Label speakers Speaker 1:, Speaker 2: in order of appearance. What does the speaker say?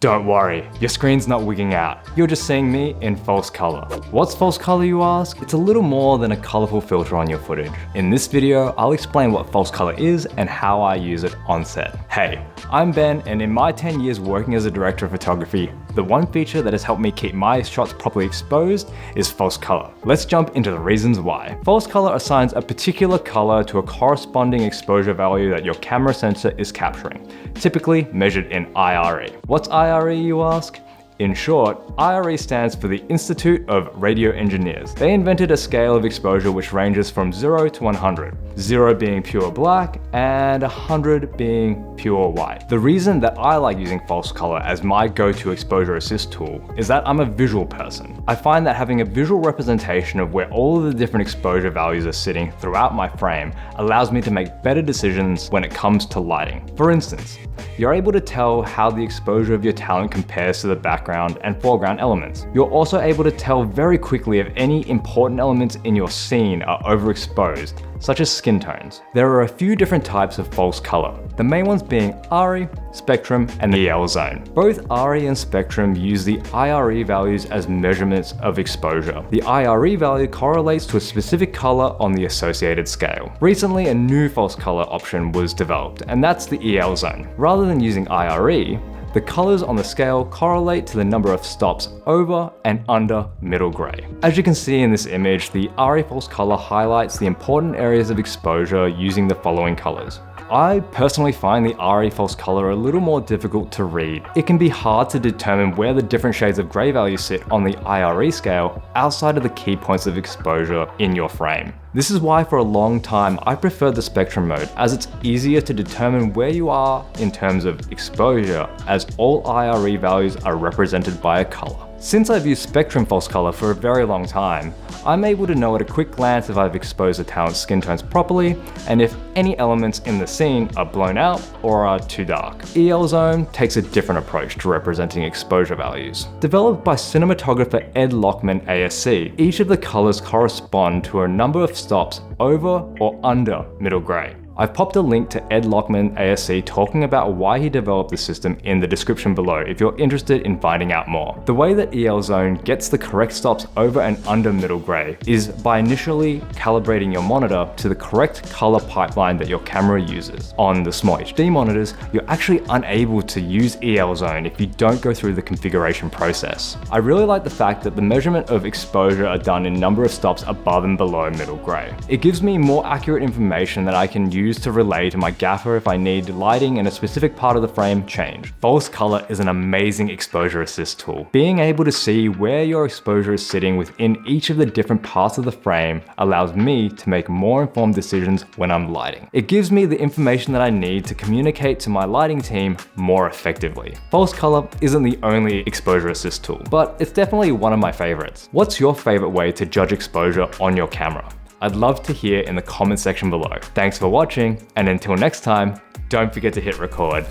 Speaker 1: Don't worry, your screen's not wigging out. You're just seeing me in false color. What's false color, you ask? It's a little more than a colorful filter on your footage. In this video, I'll explain what false color is and how I use it on set. Hey, I'm Ben, and in my 10 years working as a director of photography, the one feature that has helped me keep my shots properly exposed is false color. Let's jump into the reasons why. False color assigns a particular color to a corresponding exposure value that your camera sensor is capturing, typically measured in IRE. What's IRE, you ask? In short, IRE stands for the Institute of Radio Engineers. They invented a scale of exposure which ranges from 0 to 100, 0 being pure black and 100 being pure white. The reason that I like using false color as my go-to exposure assist tool is that I'm a visual person. I find that having a visual representation of where all of the different exposure values are sitting throughout my frame allows me to make better decisions when it comes to lighting. For instance, you're able to tell how the exposure of your talent compares to the background and foreground elements. You're also able to tell very quickly if any important elements in your scene are overexposed, such as skin tones. There are a few different types of false color, the main ones being ARI, Spectrum, and the EL zone. Both ARI and Spectrum use the IRE values as measurements of exposure. The IRE value correlates to a specific color on the associated scale. Recently, a new false color option was developed, and that's the EL zone. Rather than using IRE, the colors on the scale correlate to the number of stops over and under middle gray. As you can see in this image, the ARI false color highlights the important areas of exposure using the following colors. I personally find the ARI false color a little more difficult to read. It can be hard to determine where the different shades of gray values sit on the IRE scale outside of the key points of exposure in your frame. This is why for a long time I preferred the Spectrum mode, as it's easier to determine where you are in terms of exposure, as all IRE values are represented by a color. Since I've used Spectrum false color for a very long time, I'm able to know at a quick glance if I've exposed the talent's skin tones properly and if any elements in the scene are blown out or are too dark. EL Zone takes a different approach to representing exposure values. Developed by cinematographer Ed Lockman ASC, each of the colors correspond to a number of stops over or under middle gray. I've popped a link to Ed Lockman ASC talking about why he developed the system in the description below if you're interested in finding out more. The way that EL Zone gets the correct stops over and under middle gray is by initially calibrating your monitor to the correct color pipeline that your camera uses. On the small HD monitors, you're actually unable to use EL Zone if you don't go through the configuration process. I really like the fact that the measurement of exposure are done in number of stops above and below middle gray. It gives me more accurate information that I can use to relay to my gaffer if I need lighting in a specific part of the frame change. False color is an amazing exposure assist tool. Being able to see where your exposure is sitting within each of the different parts of the frame allows me to make more informed decisions when I'm lighting. It gives me the information that I need to communicate to my lighting team more effectively. False color isn't the only exposure assist tool, but it's definitely one of my favorites. What's your favorite way to judge exposure on your camera? I'd love to hear in the comment section below. Thanks for watching, and until next time, don't forget to hit record.